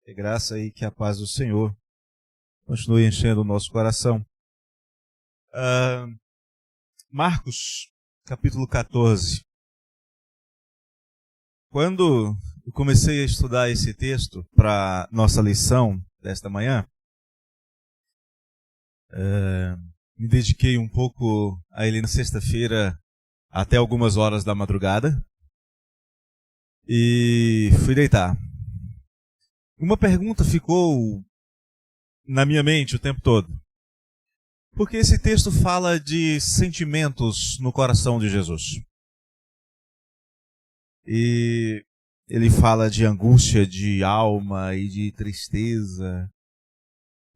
Que a graça e que a paz do Senhor continue enchendo o nosso coração. Marcos, capítulo 14. Quando eu comecei a estudar esse texto para nossa lição desta manhã, me dediquei um pouco a ele na sexta-feira até algumas horas da madrugada e fui deitar. Uma pergunta ficou na minha mente o tempo todo. Porque esse texto fala de sentimentos no coração de Jesus. E ele fala de angústia de alma e de tristeza.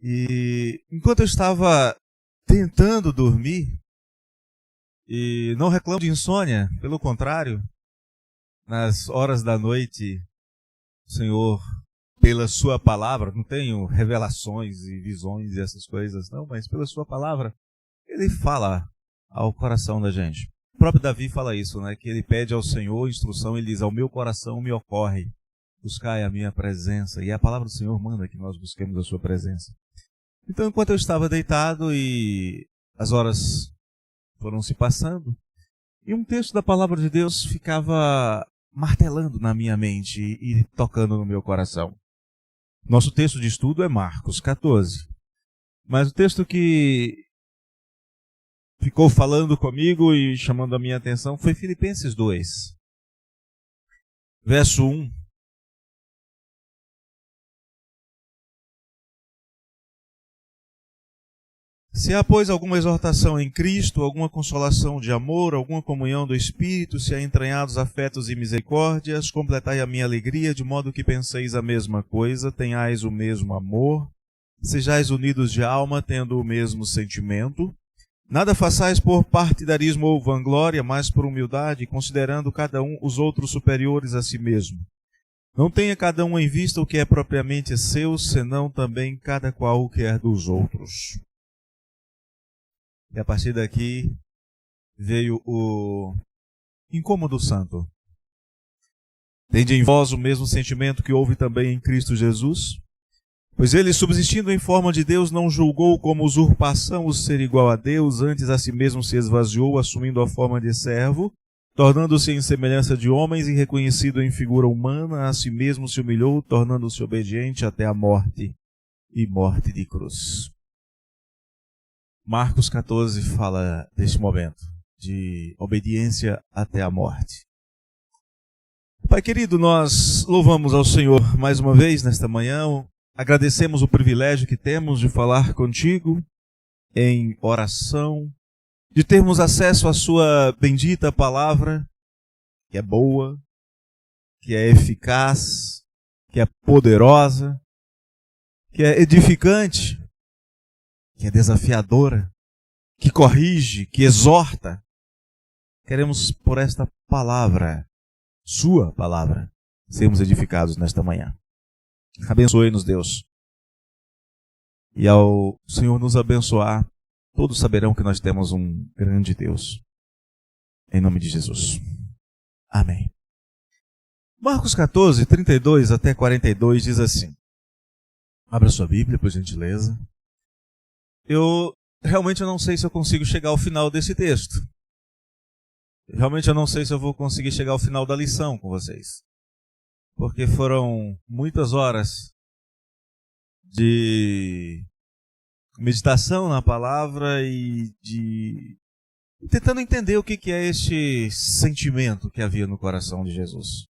E enquanto eu estava tentando dormir, e não reclamo de insônia, pelo contrário, nas horas da noite, o Senhor, pela sua palavra, não tenho revelações e visões e essas coisas não, mas pela sua palavra, ele fala ao coração da gente. O próprio Davi fala isso, né? Que ele pede ao Senhor instrução, ele diz, ao meu coração me ocorre, buscai a minha presença. E a palavra do Senhor manda que nós busquemos a sua presença. Então, enquanto eu estava deitado e as horas foram se passando, e um texto da palavra de Deus ficava martelando na minha mente e tocando no meu coração. Nosso texto de estudo é Marcos 14. Mas o texto que ficou falando comigo e chamando a minha atenção foi Filipenses 2. Verso 1. Se há, pois, alguma exortação em Cristo, alguma consolação de amor, alguma comunhão do Espírito, se há entranhados afetos e misericórdias, completai a minha alegria, de modo que penseis a mesma coisa, tenhais o mesmo amor, sejais unidos de alma, tendo o mesmo sentimento. Nada façais por partidarismo ou vanglória, mas por humildade, considerando cada um os outros superiores a si mesmo. Não tenha cada um em vista o que é propriamente seu, senão também cada qual o que é dos outros. E a partir daqui veio o incômodo santo. Tende em vós o mesmo sentimento que houve também em Cristo Jesus? Pois ele, subsistindo em forma de Deus, não julgou como usurpação o ser igual a Deus, antes a si mesmo se esvaziou, assumindo a forma de servo, tornando-se em semelhança de homens e reconhecido em figura humana, a si mesmo se humilhou, tornando-se obediente até a morte e morte de cruz. Marcos 14 fala deste momento, de obediência até a morte. Pai querido, nós louvamos ao Senhor mais uma vez nesta manhã, agradecemos o privilégio que temos de falar contigo em oração, de termos acesso à sua bendita palavra, que é boa, que é eficaz, que é poderosa, que é edificante, que é desafiadora, que corrige, que exorta. Queremos, por esta palavra, sua palavra, sermos edificados nesta manhã. Abençoe-nos, Deus. E ao Senhor nos abençoar, todos saberão que nós temos um grande Deus. Em nome de Jesus. Amém. Marcos 14, 32 até 42 diz assim. Abra sua Bíblia, por gentileza. Eu não sei se eu consigo chegar ao final desse texto. Realmente eu não sei se eu vou conseguir chegar ao final da lição com vocês. Porque foram muitas horas de meditação na palavra e de tentando entender o que é este sentimento que havia no coração de Jesus.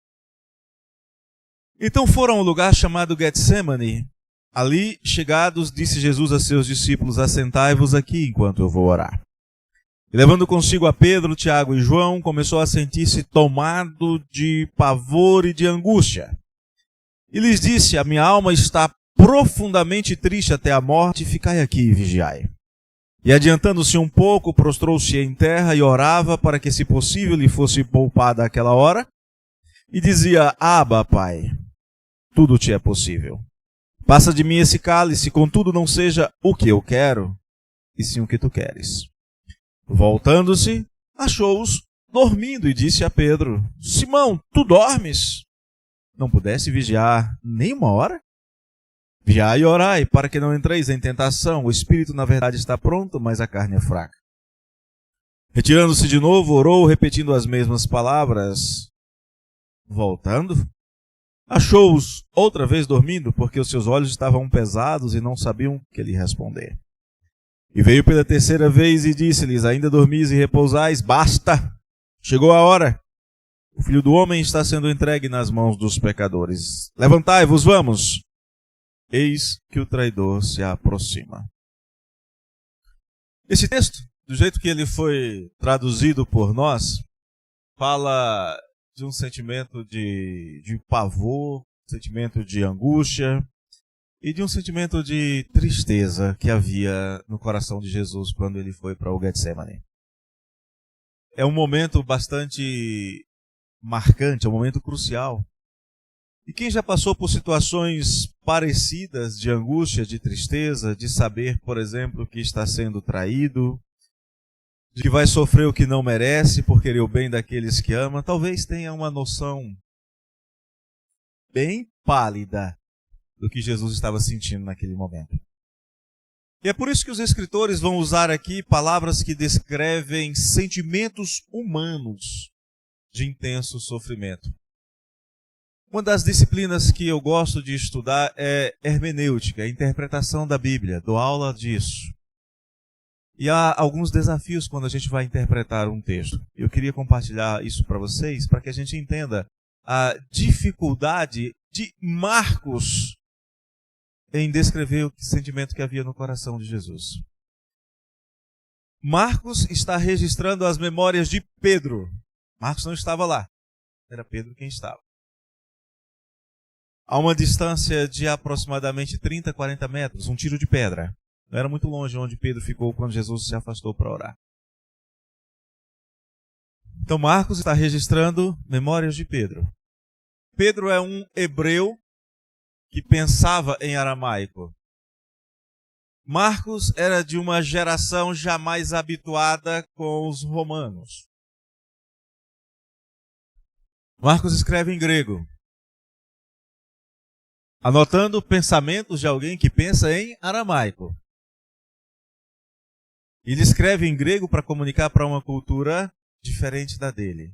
Então foram a um lugar chamado Getsemane. Ali, chegados, disse Jesus a seus discípulos, assentai-vos aqui enquanto eu vou orar. E levando consigo a Pedro, Tiago e João, começou a sentir-se tomado de pavor e de angústia. E lhes disse, a minha alma está profundamente triste até a morte, ficai aqui e vigiai. E adiantando-se um pouco, prostrou-se em terra e orava para que, se possível, lhe fosse poupada aquela hora. E dizia, Abba, Pai, tudo te é possível. Passa de mim esse cálice, contudo não seja o que eu quero, e sim o que tu queres. Voltando-se, achou-os dormindo e disse a Pedro, Simão, tu dormes? Não pudeste vigiar nem uma hora? Viai e orai, para que não entreis em tentação. O espírito, na verdade, está pronto, mas a carne é fraca. Retirando-se de novo, orou, repetindo as mesmas palavras. Voltando, achou-os outra vez dormindo, porque os seus olhos estavam pesados e não sabiam o que lhe responder. E veio pela terceira vez e disse-lhes: ainda dormis e repousais? Basta! Chegou a hora. O Filho do Homem está sendo entregue nas mãos dos pecadores. Levantai-vos, vamos! Eis que o traidor se aproxima. Esse texto, do jeito que ele foi traduzido por nós, fala de um sentimento de pavor, sentimento de angústia e de um sentimento de tristeza que havia no coração de Jesus quando ele foi para o Getsemane. É um momento bastante marcante, é um momento crucial. E quem já passou por situações parecidas de angústia, de tristeza, de saber, por exemplo, que está sendo traído, de que vai sofrer o que não merece por querer o bem daqueles que ama, talvez tenha uma noção bem pálida do que Jesus estava sentindo naquele momento. E é por isso que os escritores vão usar aqui palavras que descrevem sentimentos humanos de intenso sofrimento. Uma das disciplinas que eu gosto de estudar é hermenêutica, a interpretação da Bíblia. Dou aula disso. E há alguns desafios quando a gente vai interpretar um texto. Eu queria compartilhar isso para vocês, para que a gente entenda a dificuldade de Marcos em descrever o sentimento que havia no coração de Jesus. Marcos está registrando as memórias de Pedro. Marcos não estava lá. Era Pedro quem estava. A uma distância de aproximadamente 30, 40 metros, um tiro de pedra. Não era muito longe onde Pedro ficou quando Jesus se afastou para orar. Então Marcos está registrando memórias de Pedro. Pedro é um hebreu que pensava em aramaico. Marcos era de uma geração jamais habituada com os romanos. Marcos escreve em grego, anotando pensamentos de alguém que pensa em aramaico. Ele escreve em grego para comunicar para uma cultura diferente da dele.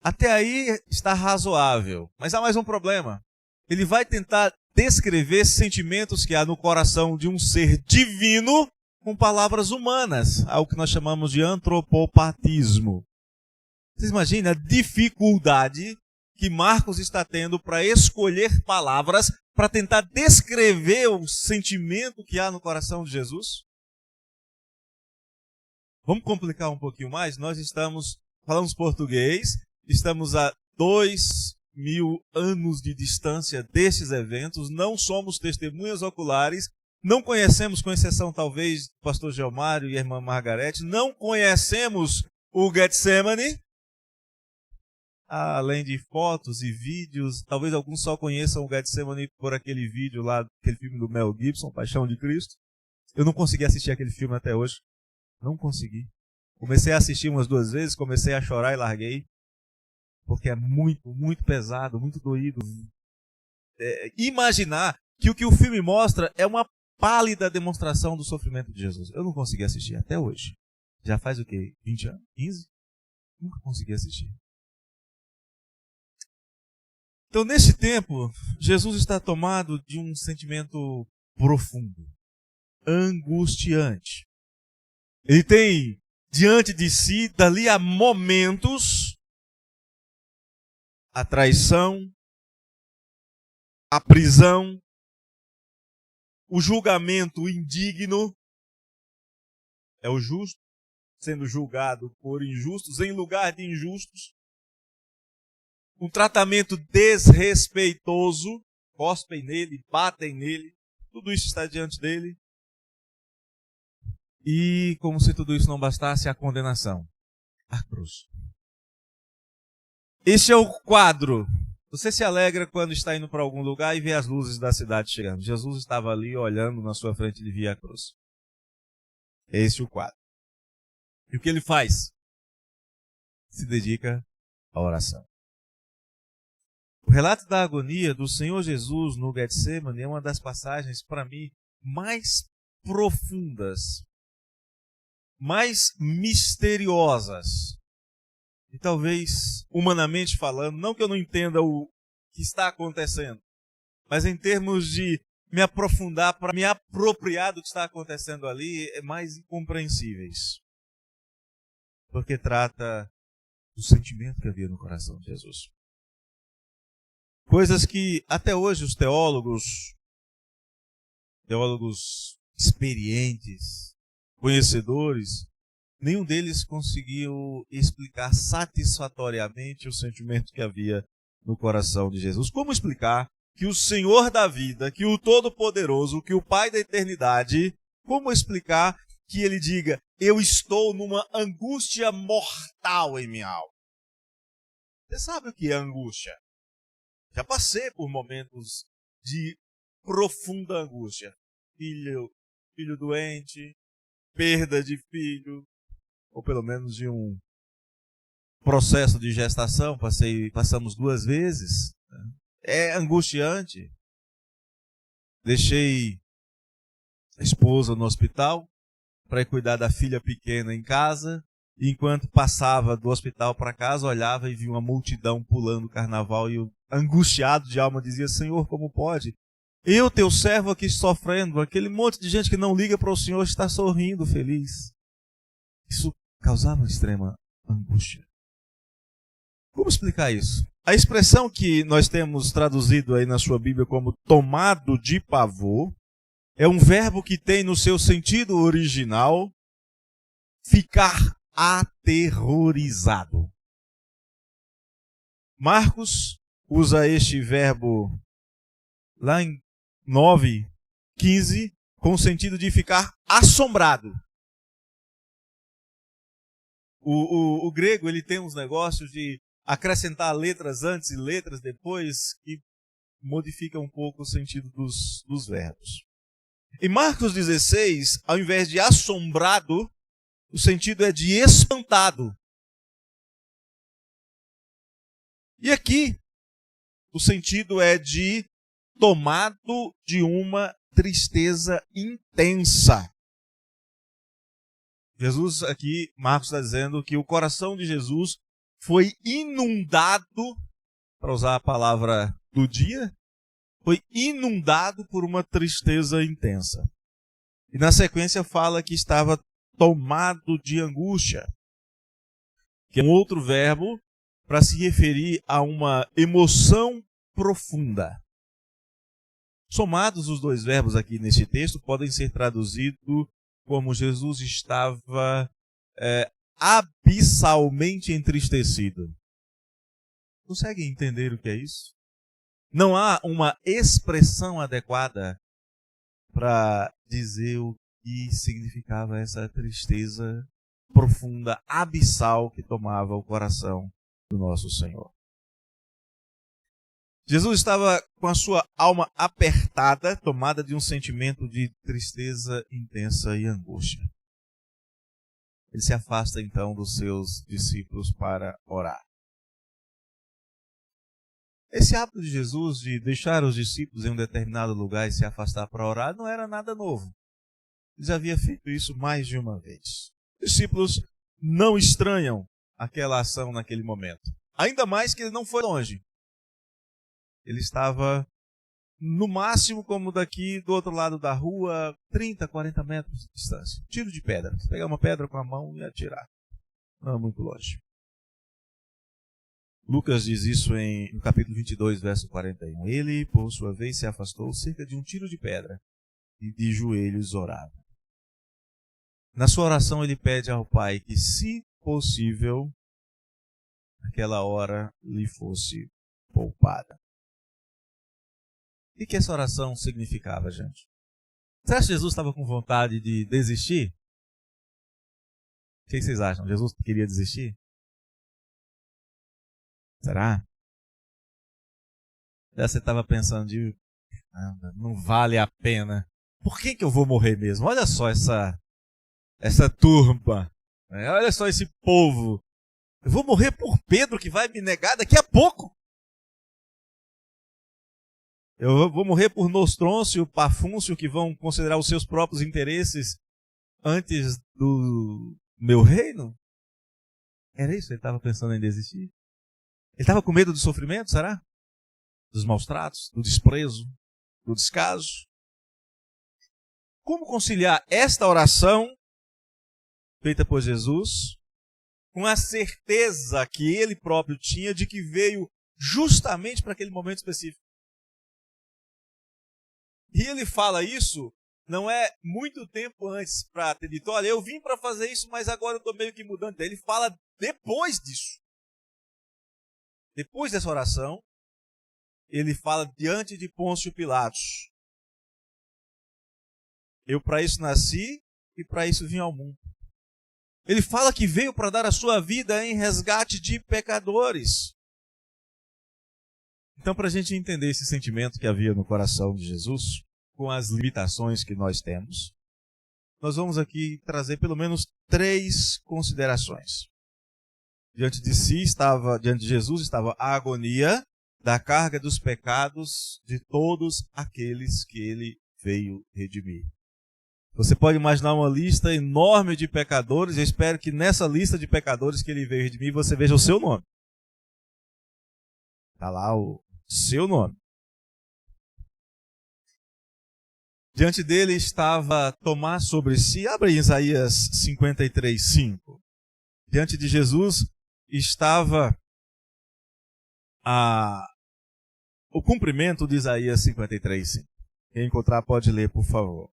Até aí está razoável, mas há mais um problema. Ele vai tentar descrever sentimentos que há no coração de um ser divino com palavras humanas, algo que nós chamamos de antropopatismo. Vocês imaginam a dificuldade que Marcos está tendo para escolher palavras para tentar descrever o sentimento que há no coração de Jesus? Vamos complicar um pouquinho mais? Nós falamos português, estamos a 2000 anos de distância desses eventos, não somos testemunhas oculares, não conhecemos, com exceção talvez do pastor Gelmário e a irmã Margarete, não conhecemos o Getsemane, além de fotos e vídeos, talvez alguns só conheçam o Getsemane por aquele vídeo lá, aquele filme do Mel Gibson, Paixão de Cristo. Eu não consegui assistir aquele filme até hoje. Não consegui. Comecei a assistir umas 2 vezes, comecei a chorar e larguei. Porque é muito, muito pesado, muito doído. Imaginar que o filme mostra é uma pálida demonstração do sofrimento de Jesus. Eu não consegui assistir até hoje. Já faz o quê? 20 anos? 15? Nunca consegui assistir. Então, nesse tempo, Jesus está tomado de um sentimento profundo, angustiante. Ele tem diante de si, dali a momentos, a traição, a prisão, o julgamento indigno, é o justo sendo julgado por injustos em lugar de injustos, um tratamento desrespeitoso, cospem nele, batem nele, tudo isso está diante dele. E, como se tudo isso não bastasse, a condenação, a cruz. Esse é o quadro. Você se alegra quando está indo para algum lugar e vê as luzes da cidade chegando. Jesus estava ali olhando na sua frente e ele via a cruz. Esse é o quadro. E o que ele faz? Se dedica à oração. O relato da agonia do Senhor Jesus no Getsemane é uma das passagens, para mim, mais profundas, mais misteriosas. E talvez, humanamente falando, não que eu não entenda o que está acontecendo, mas em termos de me aprofundar para me apropriar do que está acontecendo ali, é mais incompreensíveis. Porque trata do sentimento que havia no coração de Jesus. Coisas que até hoje os teólogos experientes, conhecedores, nenhum deles conseguiu explicar satisfatoriamente o sentimento que havia no coração de Jesus. Como explicar que o Senhor da vida, que o Todo-Poderoso, que o Pai da eternidade, como explicar que ele diga, eu estou numa angústia mortal em minha alma? Você sabe o que é angústia? Já passei por momentos de profunda angústia. Filho doente, perda de filho, ou pelo menos de um processo de gestação, passamos 2 vezes. É angustiante. Deixei a esposa no hospital para ir cuidar da filha pequena em casa. E enquanto passava do hospital para casa, olhava e via uma multidão pulando o carnaval. E eu, angustiado de alma, dizia, Senhor, como pode? Eu, teu servo aqui sofrendo, aquele monte de gente que não liga para o Senhor está sorrindo, feliz. Isso causava extrema angústia. Como explicar isso? A expressão que nós temos traduzido aí na sua Bíblia como tomado de pavor é um verbo que tem no seu sentido original ficar aterrorizado. Marcos usa este verbo lá em 9:15 com o sentido de ficar assombrado. O grego ele tem uns negócios de acrescentar letras antes e letras depois que modifica um pouco o sentido dos verbos. Em Marcos 16, ao invés de assombrado, o sentido é de espantado. E aqui, o sentido é de tomado de uma tristeza intensa. Jesus aqui, Marcos está dizendo que o coração de Jesus foi inundado, para usar a palavra do dia, foi inundado por uma tristeza intensa. E na sequência fala que estava tomado de angústia, que é um outro verbo para se referir a uma emoção profunda. Somados os 2 verbos aqui neste texto, podem ser traduzidos como Jesus estava abissalmente entristecido. Conseguem entender o que é isso? Não há uma expressão adequada para dizer o que significava essa tristeza profunda, abissal que tomava o coração do nosso Senhor. Jesus estava com a sua alma apertada, tomada de um sentimento de tristeza intensa e angústia. Ele se afasta então dos seus discípulos para orar. Esse hábito de Jesus de deixar os discípulos em um determinado lugar e se afastar para orar não era nada novo. Ele já havia feito isso mais de uma vez. Os discípulos não estranham aquela ação naquele momento. Ainda mais que ele não foi longe. Ele estava, no máximo, como daqui do outro lado da rua, 30, 40 metros de distância. Tiro de pedra. Você pegar uma pedra com a mão e atirar. Não é muito longe. Lucas diz isso no capítulo 22, verso 41. Ele, por sua vez, se afastou cerca de um tiro de pedra e de joelhos orava. Na sua oração, ele pede ao Pai que, se possível, aquela hora lhe fosse poupada. O que essa oração significava, gente? Você acha que Jesus estava com vontade de desistir? O que vocês acham? Jesus queria desistir? Será? Você estava pensando não vale a pena. Por que eu vou morrer mesmo? Olha só essa turma. Olha só esse povo. Eu vou morrer por Pedro que vai me negar daqui a pouco. Eu vou morrer por Nostrôncio, Pafúncio, que vão considerar os seus próprios interesses antes do meu reino? Era isso que ele estava pensando em desistir? Ele estava com medo do sofrimento, será? Dos maus tratos, do desprezo, do descaso? Como conciliar esta oração feita por Jesus com a certeza que ele próprio tinha de que veio justamente para aquele momento específico? E ele fala isso, não é muito tempo antes para ter dito, olha, eu vim para fazer isso, mas agora eu estou meio que mudando. Ele fala depois disso. Depois dessa oração, ele fala diante de Pôncio Pilatos. Eu para isso nasci e para isso vim ao mundo. Ele fala que veio para dar a sua vida em resgate de pecadores. Então, para a gente entender esse sentimento que havia no coração de Jesus, com as limitações que nós temos, nós vamos aqui trazer pelo menos 3 considerações. Diante de Jesus estava a agonia da carga dos pecados de todos aqueles que ele veio redimir. Você pode imaginar uma lista enorme de pecadores. Eu espero que nessa lista de pecadores que ele veio redimir, você veja o seu nome. Está lá o seu nome. Diante dele estava tomar sobre si, abre aí Isaías 53:5. Diante de Jesus estava o cumprimento de Isaías 53:5. Quem encontrar pode ler, por favor.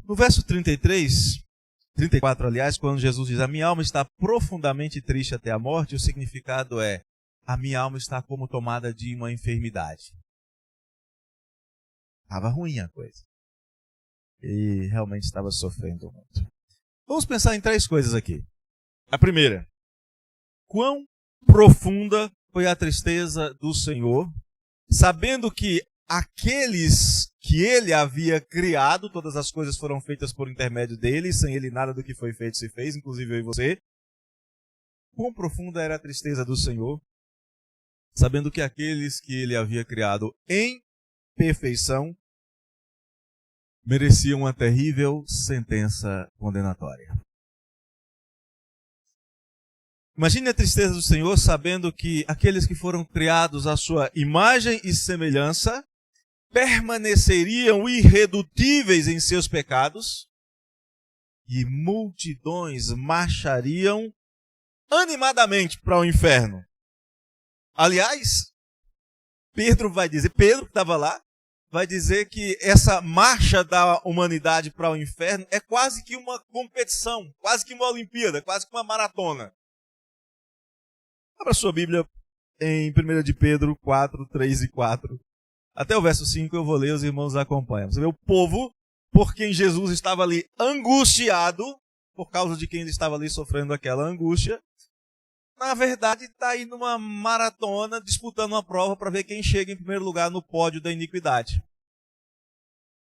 No verso 34, aliás, quando Jesus diz, a minha alma está profundamente triste até a morte, o significado é, a minha alma está como tomada de uma enfermidade. Estava ruim a coisa. E realmente estava sofrendo muito. Vamos pensar em 3 coisas aqui. A primeira, quão profunda foi a tristeza do Senhor, sabendo que aqueles que ele havia criado, todas as coisas foram feitas por intermédio dele, sem ele nada do que foi feito se fez, inclusive eu e você. Quão profunda era a tristeza do Senhor, sabendo que aqueles que ele havia criado em perfeição mereciam uma terrível sentença condenatória. Imagine a tristeza do Senhor sabendo que aqueles que foram criados à sua imagem e semelhança permaneceriam irredutíveis em seus pecados e multidões marchariam animadamente para o inferno. Aliás, Pedro que estava lá, vai dizer que essa marcha da humanidade para o inferno é quase que uma competição, quase que uma Olimpíada, quase que uma maratona. Abra sua Bíblia em 1 de Pedro 4, 3 e 4. Até o verso 5 eu vou ler, os irmãos acompanham. Você vê o povo por quem Jesus estava ali angustiado, por causa de quem ele estava ali sofrendo aquela angústia. Na verdade, está aí numa maratona, disputando uma prova para ver quem chega em primeiro lugar no pódio da iniquidade.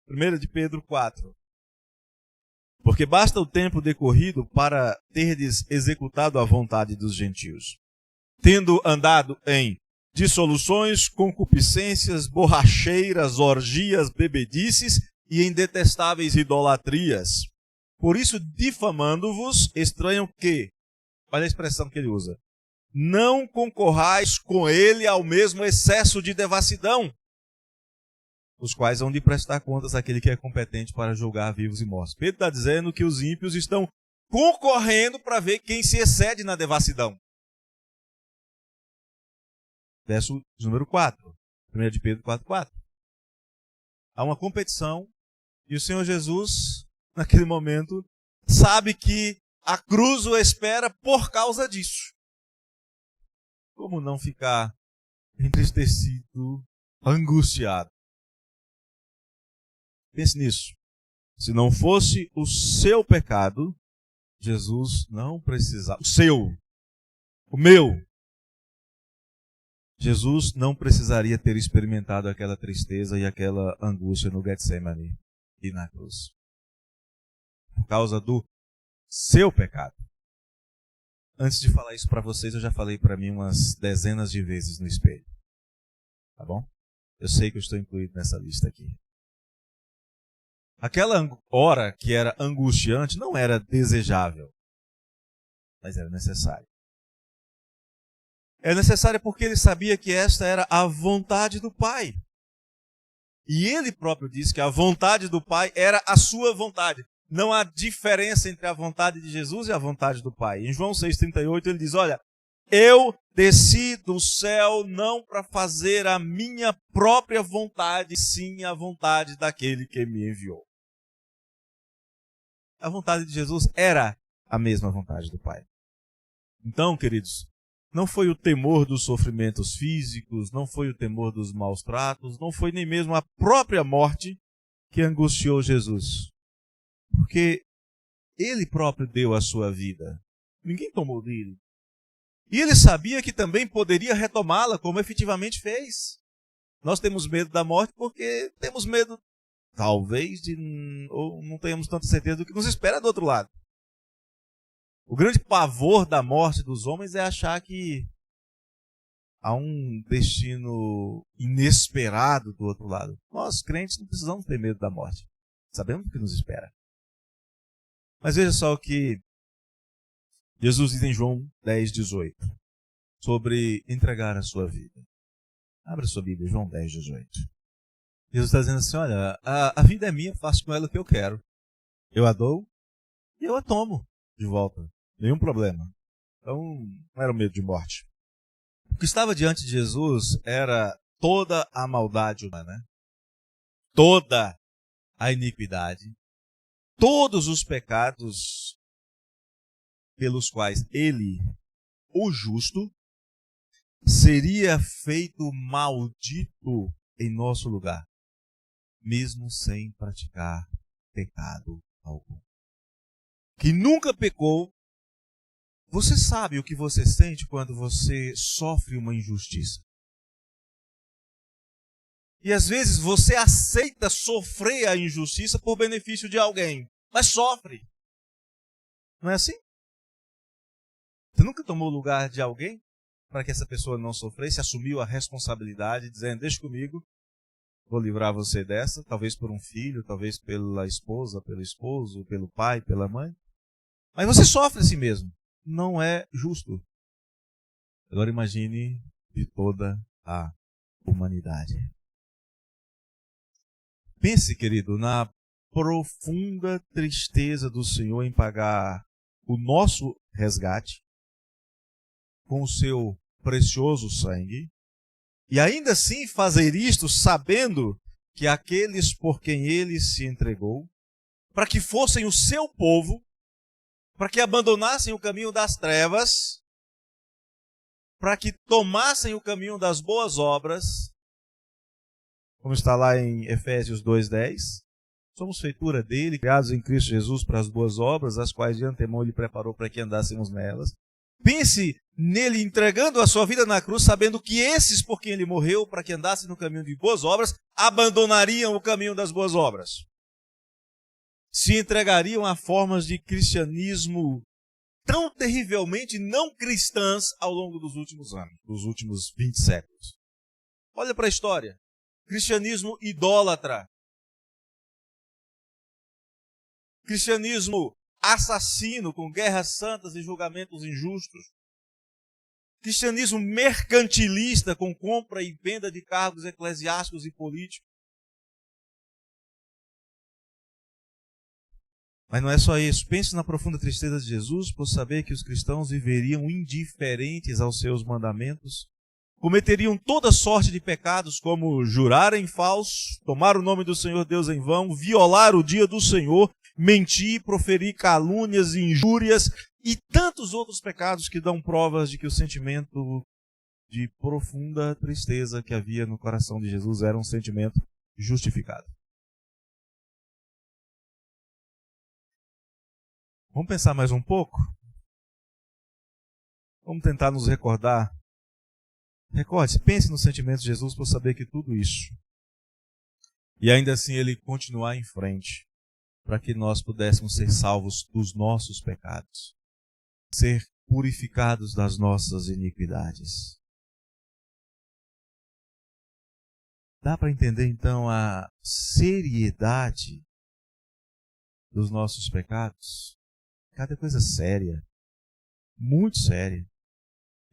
1 de Pedro 4. Porque basta o tempo decorrido para terdes executado a vontade dos gentios, tendo andado em dissoluções, concupiscências, borracheiras, orgias, bebedices e em detestáveis idolatrias. Por isso, difamando-vos, estranham que, olha a expressão que ele usa, não concorrais com ele ao mesmo excesso de devassidão, os quais hão de prestar contas àquele que é competente para julgar vivos e mortos. Pedro está dizendo que os ímpios estão concorrendo para ver quem se excede na devassidão. Verso número 4, 1 de Pedro 4:4. Há uma competição e o Senhor Jesus, naquele momento, sabe que a cruz o espera por causa disso. Como não ficar entristecido, angustiado? Pense nisso. Se não fosse o seu pecado, Jesus não precisava. O seu, o meu, Jesus não precisaria ter experimentado aquela tristeza e aquela angústia no Getsemane e na cruz. Por causa do seu pecado. Antes de falar isso para vocês, eu já falei para mim umas dezenas de vezes no espelho. Tá bom? Eu sei que eu estou incluído nessa lista aqui. Aquela hora que era angustiante não era desejável, mas era necessária. É necessária porque ele sabia que esta era a vontade do Pai. E ele próprio disse que a vontade do Pai era a sua vontade. Não há diferença entre a vontade de Jesus e a vontade do Pai. Em João 6,38 ele diz, olha, eu desci do céu não para fazer a minha própria vontade, sim a vontade daquele que me enviou. A vontade de Jesus era a mesma vontade do Pai. Então, queridos, não foi o temor dos sofrimentos físicos, não foi o temor dos maus tratos, não foi nem mesmo a própria morte que angustiou Jesus. Porque ele próprio deu a sua vida. Ninguém tomou dele. E ele sabia que também poderia retomá-la, como efetivamente fez. Nós temos medo da morte porque temos medo, talvez, ou não tenhamos tanta certeza do que nos espera do outro lado. O grande pavor da morte dos homens é achar que há um destino inesperado do outro lado. Nós, crentes, não precisamos ter medo da morte. Sabemos o que nos espera. Mas veja só o que Jesus diz em João 10,18, sobre entregar a sua vida. Abra sua Bíblia, João 10,18. Jesus está dizendo assim, olha, a vida é minha, faço com ela o que eu quero. Eu a dou e eu a tomo de volta. Nenhum problema. Então, não era o medo de morte. O que estava diante de Jesus era toda a maldade humana, toda a iniquidade, todos os pecados pelos quais ele, o justo, seria feito maldito em nosso lugar, mesmo sem praticar pecado algum. Que nunca pecou. Você sabe o que você sente quando você sofre uma injustiça. E às vezes você aceita sofrer a injustiça por benefício de alguém, mas sofre. Não é assim? Você nunca tomou o lugar de alguém para que essa pessoa não sofresse, assumiu a responsabilidade, dizendo, deixa comigo, vou livrar você dessa, talvez por um filho, talvez pela esposa, pelo esposo, pelo pai, pela mãe. Mas você sofre assim mesmo. Não é justo. Agora imagine de toda a humanidade. Pense, querido, na profunda tristeza do Senhor em pagar o nosso resgate com o seu precioso sangue, e ainda assim fazer isto sabendo que aqueles por quem ele se entregou, para que fossem o seu povo, para que abandonassem o caminho das trevas, para que tomassem o caminho das boas obras, como está lá em Efésios 2:10, somos feitura dele, criados em Cristo Jesus para as boas obras, as quais de antemão ele preparou para que andássemos nelas. Pense nele entregando a sua vida na cruz, sabendo que esses por quem ele morreu, para que andassem no caminho de boas obras, abandonariam o caminho das boas obras. Se entregariam a formas de cristianismo tão terrivelmente não cristãs ao longo dos últimos anos, dos últimos 20 séculos. Olha para a história. Cristianismo idólatra. Cristianismo assassino, com guerras santas e julgamentos injustos. Cristianismo mercantilista, com compra e venda de cargos eclesiásticos e políticos. Mas não é só isso. Pense na profunda tristeza de Jesus por saber que os cristãos viveriam indiferentes aos seus mandamentos, cometeriam toda sorte de pecados, como jurar em falso, tomar o nome do Senhor Deus em vão, violar o dia do Senhor, mentir, proferir calúnias e injúrias e tantos outros pecados que dão provas de que o sentimento de profunda tristeza que havia no coração de Jesus era um sentimento justificado. Vamos pensar mais um pouco? Vamos tentar nos recordar Recorde-se, pense nos sentimentos de Jesus por saber que tudo isso. E ainda assim ele continuar em frente, para que nós pudéssemos ser salvos dos nossos pecados, ser purificados das nossas iniquidades. Dá para entender então a seriedade dos nossos pecados? Cada coisa séria, muito séria.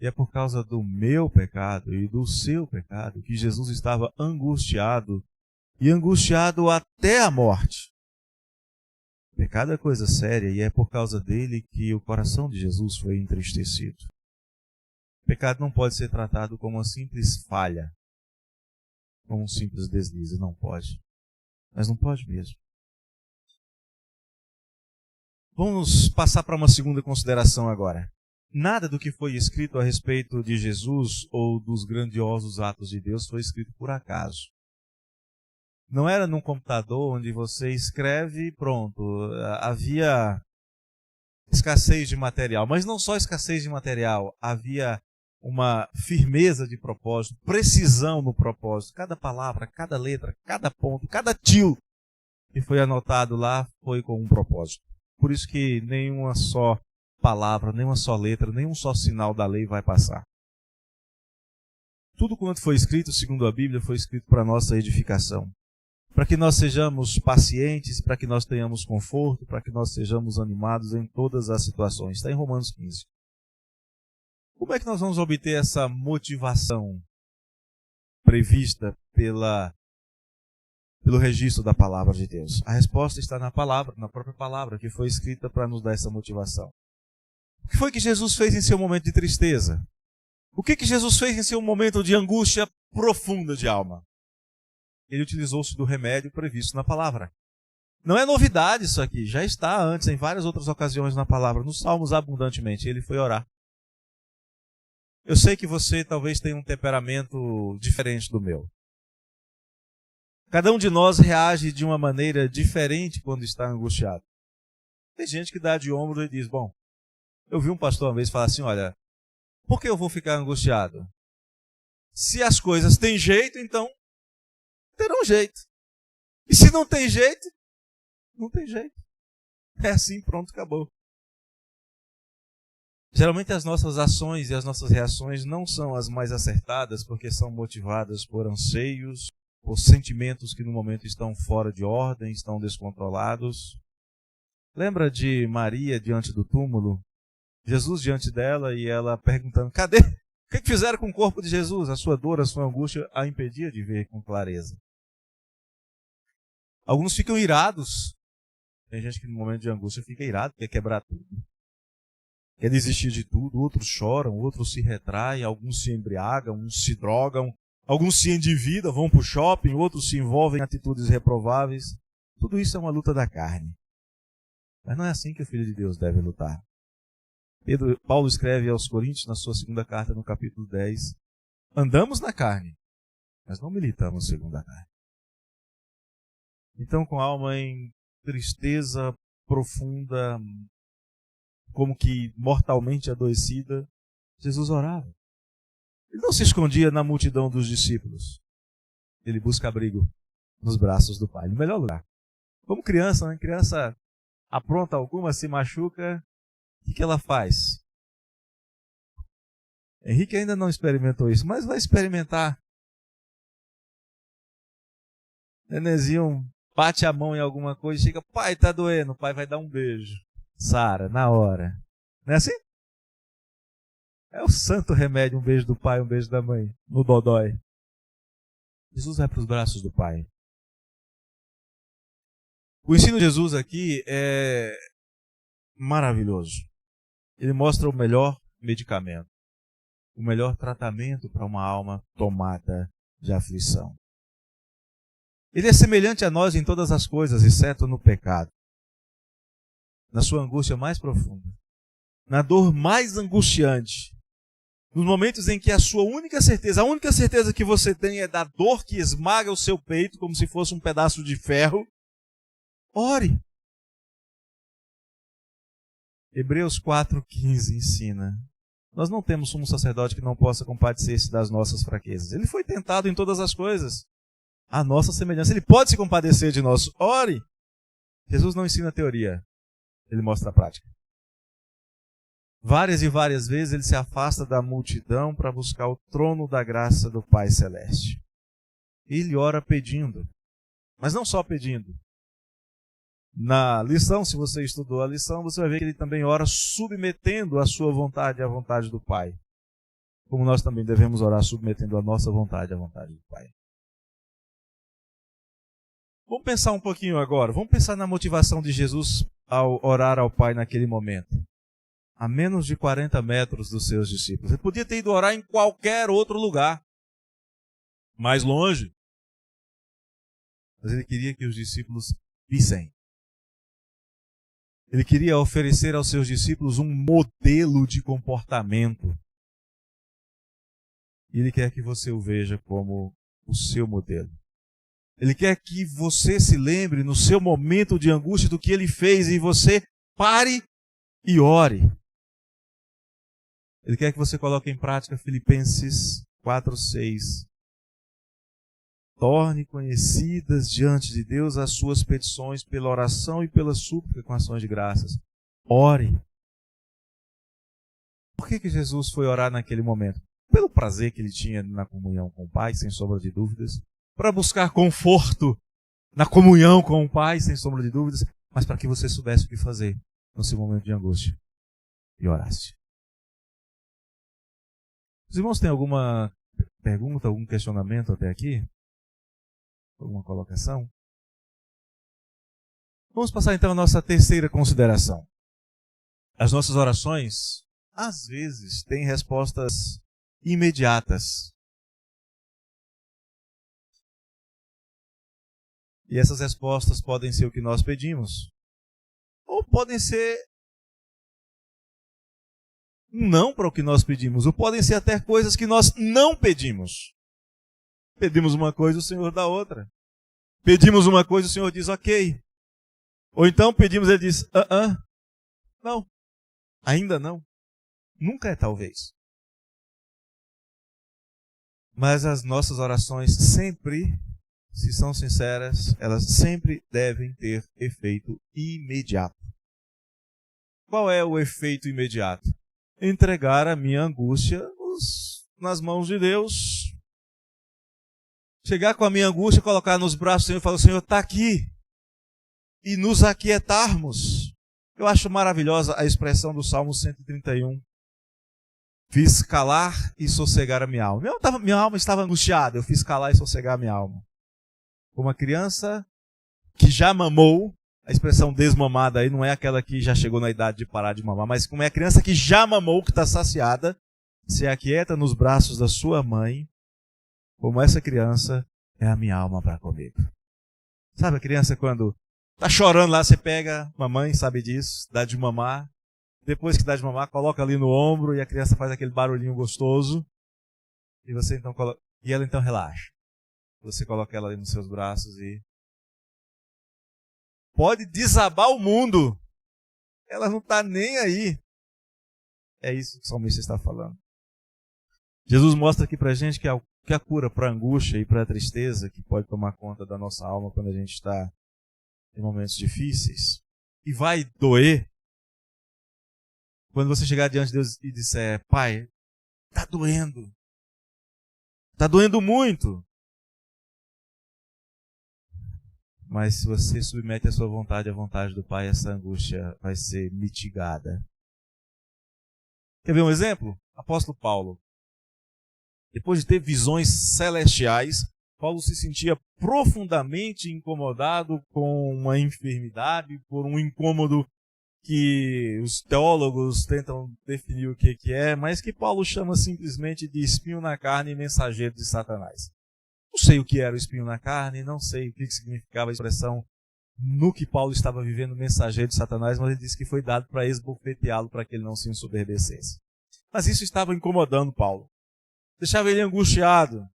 E é por causa do meu pecado e do seu pecado que Jesus estava angustiado, e angustiado até a morte. Pecado é coisa séria e é por causa dele que o coração de Jesus foi entristecido. Pecado não pode ser tratado como uma simples falha, como um simples deslize. Não pode. Mas não pode mesmo. Vamos passar para uma segunda consideração agora. Nada do que foi escrito a respeito de Jesus ou dos grandiosos atos de Deus foi escrito por acaso. Não era num computador onde você escreve e pronto. Havia escassez de material, mas não só escassez de material, havia uma firmeza de propósito, precisão no propósito. Cada palavra, cada letra, cada ponto, cada tio que foi anotado lá foi com um propósito. Por isso que nenhuma só palavra, nenhuma só letra, nenhum só sinal da lei vai passar. Tudo quanto foi escrito, segundo a Bíblia, foi escrito para nossa edificação. Para que nós sejamos pacientes, para que nós tenhamos conforto, para que nós sejamos animados em todas as situações. Está em Romanos 15. Como é que nós vamos obter essa motivação prevista pelo registro da palavra de Deus? A resposta está na palavra, na própria palavra, que foi escrita para nos dar essa motivação. O que foi que Jesus fez em seu momento de tristeza? O que Jesus fez em seu momento de angústia profunda de alma? Ele utilizou-se do remédio previsto na palavra. Não é novidade isso aqui, já está antes, em várias outras ocasiões na palavra, nos Salmos abundantemente, ele foi orar. Eu sei que você talvez tenha um temperamento diferente do meu. Cada um de nós reage de uma maneira diferente quando está angustiado. Tem gente que dá de ombro e diz, bom, eu vi um pastor uma vez falar assim, olha, por que eu vou ficar angustiado? Se as coisas têm jeito, então terão jeito. E se não tem jeito, não tem jeito. É assim, pronto, acabou. Geralmente as nossas ações e as nossas reações não são as mais acertadas porque são motivadas por anseios, por sentimentos que no momento estão fora de ordem, estão descontrolados. Lembra de Maria diante do túmulo? Jesus diante dela e ela perguntando, cadê? O que fizeram com o corpo de Jesus? A sua dor, a sua angústia a impedia de ver com clareza. Alguns ficam irados. Tem gente que no momento de angústia fica irado, quer quebrar tudo. Quer desistir de tudo. Outros choram, outros se retraem, alguns se embriagam, uns se drogam, alguns se endividam, vão para o shopping, outros se envolvem em atitudes reprováveis. Tudo isso é uma luta da carne. Mas não é assim que o Filho de Deus deve lutar. Paulo escreve aos Coríntios, na sua segunda carta, no capítulo 10, andamos na carne, mas não militamos segundo a carne. Então, com a alma em tristeza profunda, como que mortalmente adoecida, Jesus orava. Ele não se escondia na multidão dos discípulos. Ele busca abrigo nos braços do Pai, no melhor lugar. Como criança, né? Criança apronta alguma, se machuca, o que ela faz? Henrique ainda não experimentou isso, mas vai experimentar. Nenezinho bate a mão em alguma coisa e chega, pai, tá doendo. O pai vai dar um beijo. Sara, na hora. Não é assim? É o santo remédio, um beijo do pai, um beijo da mãe, no dodói. Jesus vai para os braços do Pai. O ensino de Jesus aqui é maravilhoso. Ele mostra o melhor medicamento, o melhor tratamento para uma alma tomada de aflição. Ele é semelhante a nós em todas as coisas, exceto no pecado. Na sua angústia mais profunda, na dor mais angustiante, nos momentos em que a única certeza que você tem é da dor que esmaga o seu peito como se fosse um pedaço de ferro, ore. Hebreus 4,15 ensina, Nós não temos sumo sacerdote que não possa compadecer-se das nossas fraquezas. Ele foi tentado em todas as coisas. A nossa semelhança. Ele pode se compadecer de nós. Ore. Jesus não ensina teoria. Ele mostra a prática. Várias e várias vezes ele se afasta da multidão para buscar o trono da graça do Pai Celeste. Ele ora pedindo. Mas não só pedindo. Na lição, se você estudou a lição, você vai ver que ele também ora submetendo a sua vontade à vontade do Pai. Como nós também devemos orar submetendo a nossa vontade à vontade do Pai. Vamos pensar um pouquinho agora. Vamos pensar na motivação de Jesus ao orar ao Pai naquele momento. A menos de 40 metros dos seus discípulos. Ele podia ter ido orar em qualquer outro lugar. Mais longe. Mas ele queria que os discípulos vissem. Ele queria oferecer aos seus discípulos um modelo de comportamento. E ele quer que você o veja como o seu modelo. Ele quer que você se lembre no seu momento de angústia do que ele fez e você pare e ore. Ele quer que você coloque em prática Filipenses 4:6. Torne conhecidas diante de Deus as suas petições pela oração e pela súplica com ações de graças. Ore. Por que Jesus foi orar naquele momento? Pelo prazer que ele tinha na comunhão com o Pai, sem sombra de dúvidas. Para buscar conforto na comunhão com o Pai, sem sombra de dúvidas. Mas para que você soubesse o que fazer no seu momento de angústia. E orasse. Os irmãos têm alguma pergunta, algum questionamento até aqui? Alguma colocação? Vamos passar então a nossa terceira consideração. As nossas orações, às vezes, têm respostas imediatas. E essas respostas podem ser o que nós pedimos. Ou podem ser um não para o que nós pedimos. Ou podem ser até coisas que nós não pedimos. Pedimos uma coisa, o Senhor dá outra. Pedimos uma coisa, o Senhor diz ok. Ou então pedimos, ele diz não, ainda não. Nunca é talvez. Mas as nossas orações sempre, se são sinceras, elas sempre devem ter efeito imediato. Qual é o efeito imediato? Entregar a minha angústia nas mãos de Deus. Chegar com a minha angústia, colocar nos braços do Senhor e falar, o Senhor está aqui. E nos aquietarmos. Eu acho maravilhosa a expressão do Salmo 131. Fiz calar e sossegar a minha alma. Minha alma estava angustiada, eu fiz calar e sossegar a minha alma. Como uma criança que já mamou, a expressão desmamada aí não é aquela que já chegou na idade de parar de mamar, mas como é a criança que já mamou, que está saciada, se aquieta nos braços da sua mãe, como essa criança é a minha alma para comigo. Sabe a criança quando está chorando lá, você pega, mamãe sabe disso, dá de mamar, depois que dá de mamar, coloca ali no ombro e a criança faz aquele barulhinho gostoso, e você então coloca, e ela então relaxa. Você coloca ela ali nos seus braços e pode desabar o mundo. Ela não está nem aí. É isso que o salmista está falando. Jesus mostra aqui para a gente que a cura para a angústia e para a tristeza que pode tomar conta da nossa alma quando a gente está em momentos difíceis. E vai doer. Quando você chegar diante de Deus e disser, Pai, está doendo. Está doendo muito. Mas se você submete a sua vontade à vontade do Pai, essa angústia vai ser mitigada. Quer ver um exemplo? Apóstolo Paulo. Depois de ter visões celestiais, Paulo se sentia profundamente incomodado com uma enfermidade, por um incômodo que os teólogos tentam definir o que é, mas que Paulo chama simplesmente de espinho na carne e mensageiro de Satanás. Não sei o que era o espinho na carne, não sei o que significava a expressão no que Paulo estava vivendo, mensageiro de Satanás, mas ele disse que foi dado para esbofeteá-lo para que ele não se ensoberbecesse. Mas isso estava incomodando Paulo. Deixava ele angustiado.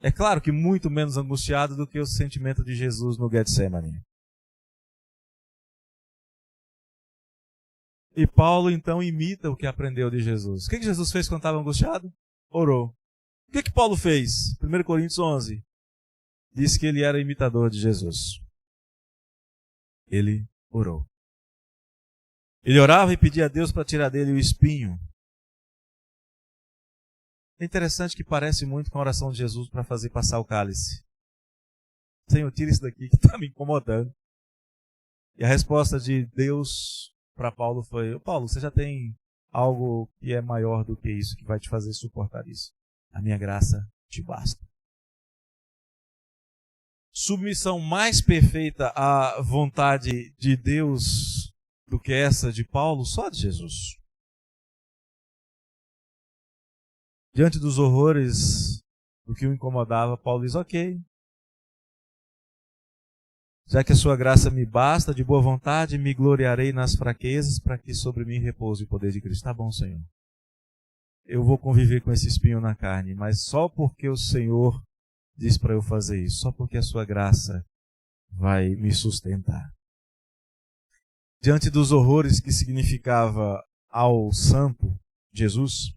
É claro que muito menos angustiado do que o sentimento de Jesus no Getsemane. E Paulo então imita o que aprendeu de Jesus. O que Jesus fez quando estava angustiado? Orou. O que Paulo fez? 1 Coríntios 11. Diz que ele era imitador de Jesus. Ele orou. Ele orava e pedia a Deus para tirar dele o espinho. É interessante que parece muito com a oração de Jesus para fazer passar o cálice. Senhor, tira isso daqui que está me incomodando. E a resposta de Deus para Paulo foi: Paulo, você já tem algo que é maior do que isso, que vai te fazer suportar isso. A minha graça te basta. Submissão mais perfeita à vontade de Deus do que essa de Paulo, só de Jesus. Diante dos horrores do que o incomodava, Paulo diz: ok, já que a sua graça me basta, de boa vontade me gloriarei nas fraquezas, para que sobre mim repouse o poder de Cristo. Tá bom, Senhor. Eu vou conviver com esse espinho na carne, mas só porque o Senhor diz para eu fazer isso, só porque a sua graça vai me sustentar. Diante dos horrores que significava ao santo Jesus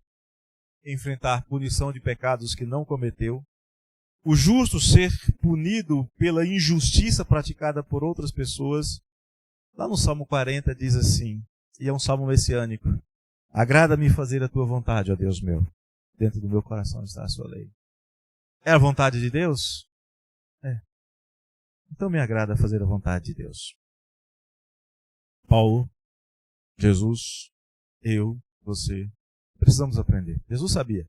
enfrentar punição de pecados que não cometeu, o justo ser punido pela injustiça praticada por outras pessoas, lá no Salmo 40 diz assim, e é um salmo messiânico: agrada-me fazer a tua vontade, ó Deus meu, dentro do meu coração está a sua lei. É a vontade de Deus? É. Então me agrada fazer a vontade de Deus. Paulo, Jesus, eu, você, precisamos aprender. Jesus sabia.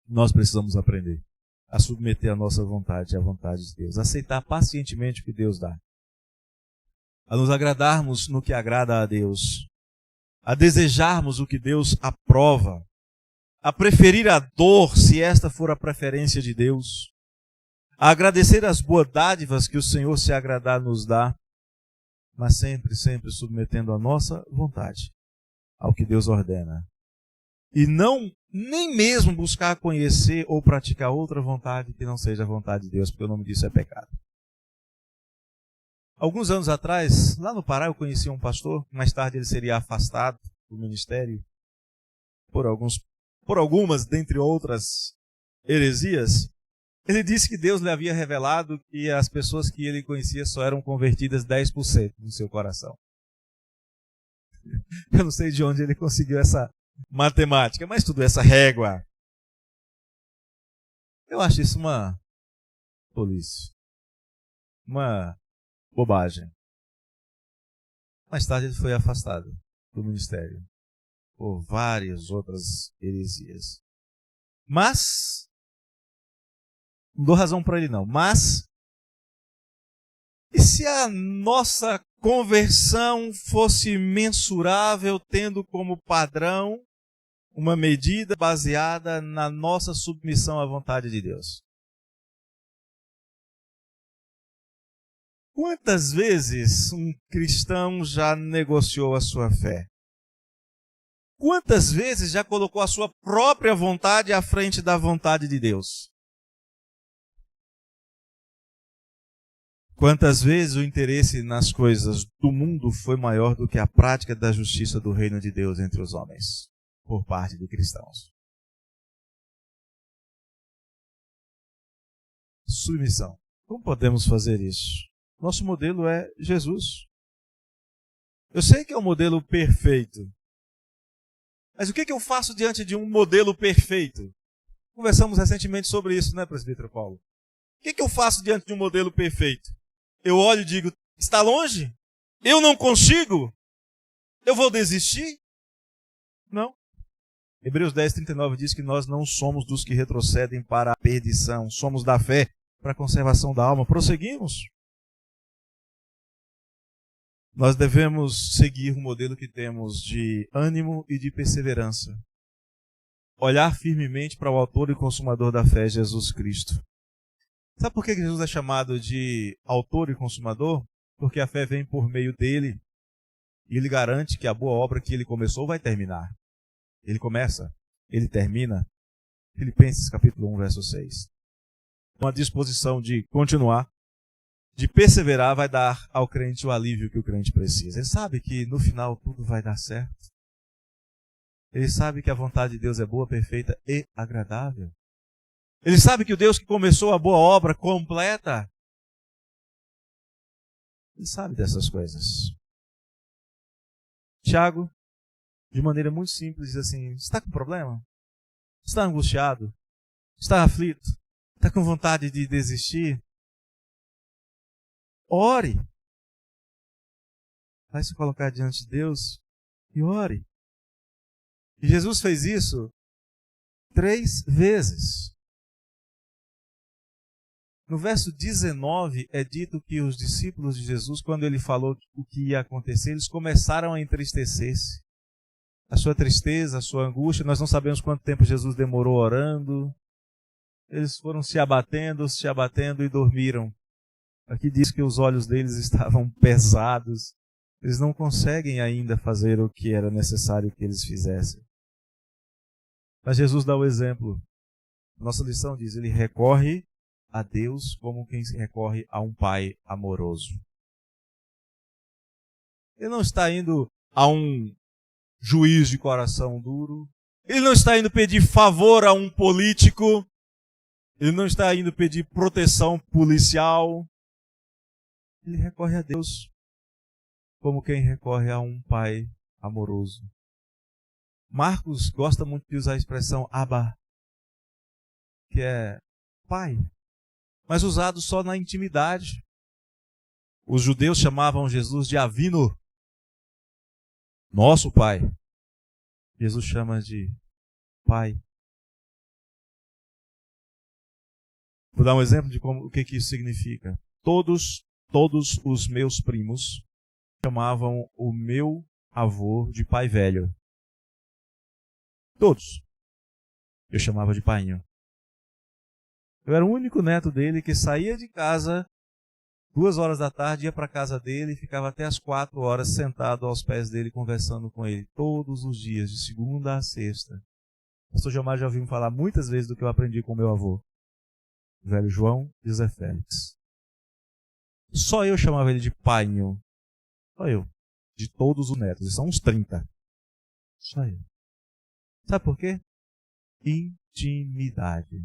Nós precisamos aprender a submeter a nossa vontade à vontade de Deus, a aceitar pacientemente o que Deus dá, a nos agradarmos no que agrada a Deus, a desejarmos o que Deus aprova, a preferir a dor, se esta for a preferência de Deus, a agradecer as boas dádivas que o Senhor se agradar nos dá, mas sempre, sempre submetendo a nossa vontade ao que Deus ordena. E não, nem mesmo buscar conhecer ou praticar outra vontade que não seja a vontade de Deus, porque o nome disso é pecado. Alguns anos atrás, lá no Pará, eu conheci um pastor, mais tarde ele seria afastado do ministério por algumas, dentre outras heresias. Ele disse que Deus lhe havia revelado que as pessoas que ele conhecia só eram convertidas 10% no seu coração. Eu não sei de onde ele conseguiu essa matemática, mas tudo essa régua. Eu acho isso uma tolice, uma bobagem. Mais tarde ele foi afastado do ministério por várias outras heresias. Mas, não dou razão para ele não, mas, e se a nossa conversão fosse mensurável, tendo como padrão uma medida baseada na nossa submissão à vontade de Deus? Quantas vezes um cristão já negociou a sua fé? Quantas vezes já colocou a sua própria vontade à frente da vontade de Deus? Quantas vezes o interesse nas coisas do mundo foi maior do que a prática da justiça do reino de Deus entre os homens, por parte de cristãos? Submissão. Como podemos fazer isso? Nosso modelo é Jesus. Eu sei que é um modelo perfeito. Mas o que eu faço diante de um modelo perfeito? Conversamos recentemente sobre isso, né, presbítero Paulo? O que eu faço diante de um modelo perfeito? Eu olho e digo: está longe? Eu não consigo? Eu vou desistir? Não. Hebreus 10:39 diz que nós não somos dos que retrocedem para a perdição, somos da fé para a conservação da alma. Prosseguimos. Nós devemos seguir o modelo que temos de ânimo e de perseverança. Olhar firmemente para o autor e consumador da fé, Jesus Cristo. Sabe por que Jesus é chamado de autor e consumador? Porque a fé vem por meio dele e ele garante que a boa obra que ele começou vai terminar. Ele começa, ele termina. Filipenses capítulo 1, verso 6. Uma disposição de continuar, de perseverar, vai dar ao crente o alívio que o crente precisa. Ele sabe que no final tudo vai dar certo. Ele sabe que a vontade de Deus é boa, perfeita e agradável. Ele sabe que o Deus que começou a boa obra completa. Ele sabe dessas coisas. Tiago, de maneira muito simples, diz assim: está com problema? Está angustiado? Está aflito? Está com vontade de desistir? Ore. Vai se colocar diante de Deus e ore. E Jesus fez isso 3 vezes. No verso 19 é dito que os discípulos de Jesus, quando ele falou o que ia acontecer, eles começaram a entristecer-se. A sua tristeza, a sua angústia, nós não sabemos quanto tempo Jesus demorou orando. Eles foram se abatendo e dormiram. Aqui diz que os olhos deles estavam pesados. Eles não conseguem ainda fazer o que era necessário que eles fizessem. Mas Jesus dá o exemplo. Nossa lição diz, ele recorre a Deus como quem recorre a um pai amoroso. Ele não está indo a um juiz de coração duro. Ele não está indo pedir favor a um político. Ele não está indo pedir proteção policial. Ele recorre a Deus como quem recorre a um pai amoroso. Marcos gosta muito de usar a expressão Abba, que é pai, mas usado só na intimidade. Os judeus chamavam Jesus de Avino, nosso pai. Jesus chama de pai. Vou dar um exemplo de o que isso significa. Todos os meus primos chamavam o meu avô de pai velho. Todos. Eu chamava de painho. Eu era o único neto dele que saía de casa 2 horas da tarde, ia para a casa dele e ficava até as 4 horas sentado aos pés dele, conversando com ele, todos os dias, de segunda a sexta. O pastor Gilmar já ouviu me falar muitas vezes do que eu aprendi com meu avô, o velho João José Félix. Só eu chamava ele de painho. Só eu. De todos os netos. E são uns 30. Só eu. Sabe por quê? Intimidade.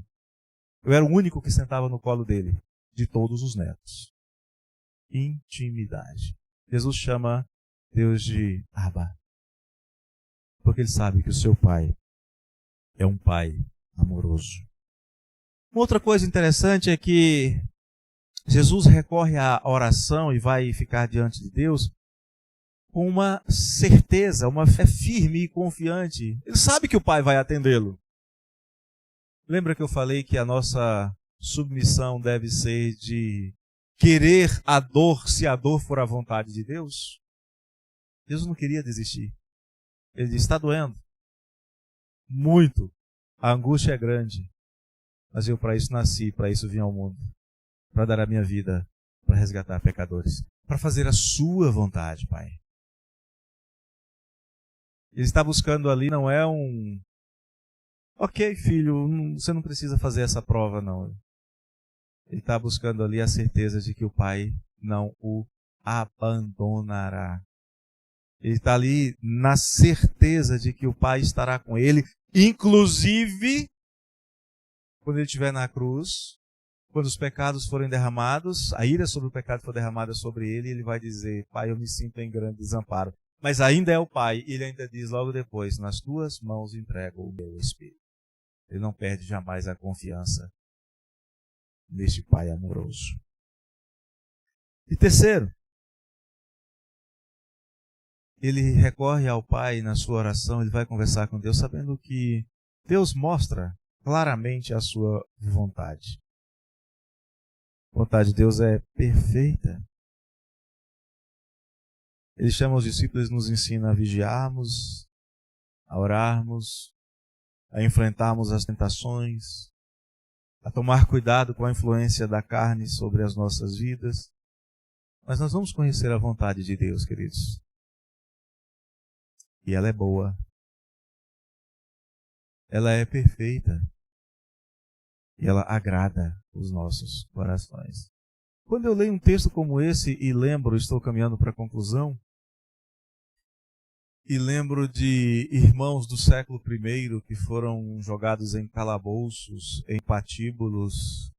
Eu era o único que sentava no colo dele, de todos os netos. Intimidade. Jesus chama Deus de Abba, porque ele sabe que o seu pai é um pai amoroso. Uma outra coisa interessante é que Jesus recorre à oração e vai ficar diante de Deus com uma certeza, uma fé firme e confiante. Ele sabe que o pai vai atendê-lo. Lembra que eu falei que a nossa submissão deve ser de querer a dor, se a dor for a vontade de Deus? Jesus não queria desistir. Ele disse, está doendo. Muito. A angústia é grande. Mas eu para isso nasci, para isso vim ao mundo. Para dar a minha vida, para resgatar pecadores. Para fazer a sua vontade, Pai. Ele está buscando ali, não é um... Ok, filho, você não precisa fazer essa prova, não. Ele está buscando ali a certeza de que o Pai não o abandonará. Ele está ali na certeza de que o Pai estará com ele, inclusive quando ele estiver na cruz, quando os pecados forem derramados, a ira sobre o pecado for derramada sobre ele, ele vai dizer, Pai, eu me sinto em grande desamparo. Mas ainda é o Pai, e ele ainda diz logo depois, nas tuas mãos entrego o meu espírito. Ele não perde jamais a confiança neste Pai amoroso. E terceiro, ele recorre ao Pai na sua oração, ele vai conversar com Deus, sabendo que Deus mostra claramente a sua vontade. A vontade de Deus é perfeita. Ele chama os discípulos e nos ensina a vigiarmos, a orarmos, a enfrentarmos as tentações, a tomar cuidado com a influência da carne sobre as nossas vidas. Mas nós vamos conhecer a vontade de Deus, queridos. E ela é boa. Ela é perfeita. E ela agrada os nossos corações. quando eu leio um texto como esse e lembro, estou caminhando para a conclusão, e lembro de irmãos do século I que foram jogados em calabouços, em patíbulos,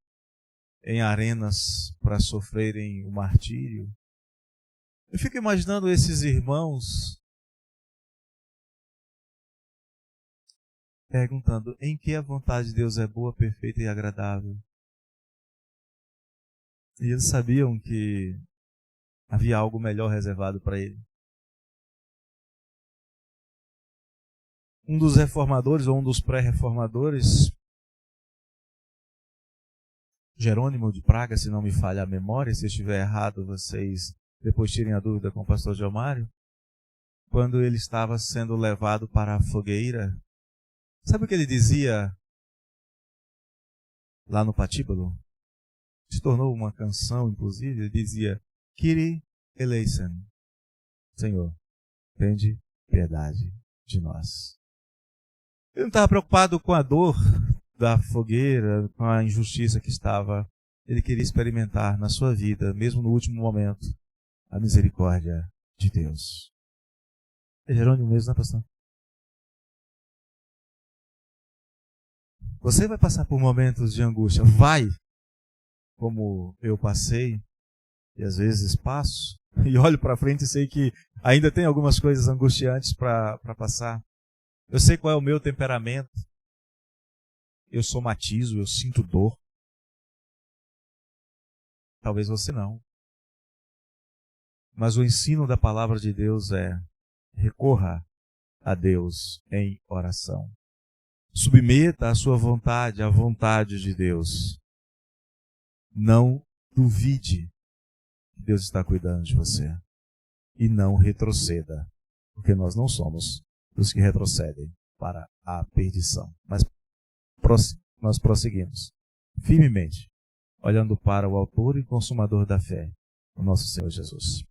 em arenas para sofrerem o martírio. Eu fico imaginando esses irmãos perguntando em que a vontade de Deus é boa, perfeita e agradável. E eles sabiam que havia algo melhor reservado para ele. Um dos reformadores, ou um dos pré-reformadores, Jerônimo de Praga, se não me falha a memória, se eu estiver errado, vocês depois tirem a dúvida com o pastor Gilmário, quando ele estava sendo levado para a fogueira, sabe o que ele dizia lá no patíbulo? Se tornou uma canção, inclusive, ele dizia: Kyrie eleison, Senhor, tende piedade de nós. Ele não estava preocupado com a dor da fogueira, com a injustiça que estava. Ele queria experimentar na sua vida, mesmo no último momento, a misericórdia de Deus. É Jerônimo mesmo, né, pastor? Você vai passar por momentos de angústia. Vai, como eu passei, e às vezes passo, e olho para frente e sei que ainda tem algumas coisas angustiantes para passar. Eu sei qual é o meu temperamento. Eu somatizo, eu sinto dor. Talvez você não. Mas o ensino da palavra de Deus é: recorra a Deus em oração. Submeta a sua vontade à vontade de Deus. Não duvide que Deus está cuidando de você. E não retroceda, porque nós não somos dos que retrocedem para a perdição. Mas nós prosseguimos firmemente, olhando para o autor e consumador da fé, o nosso Senhor Jesus.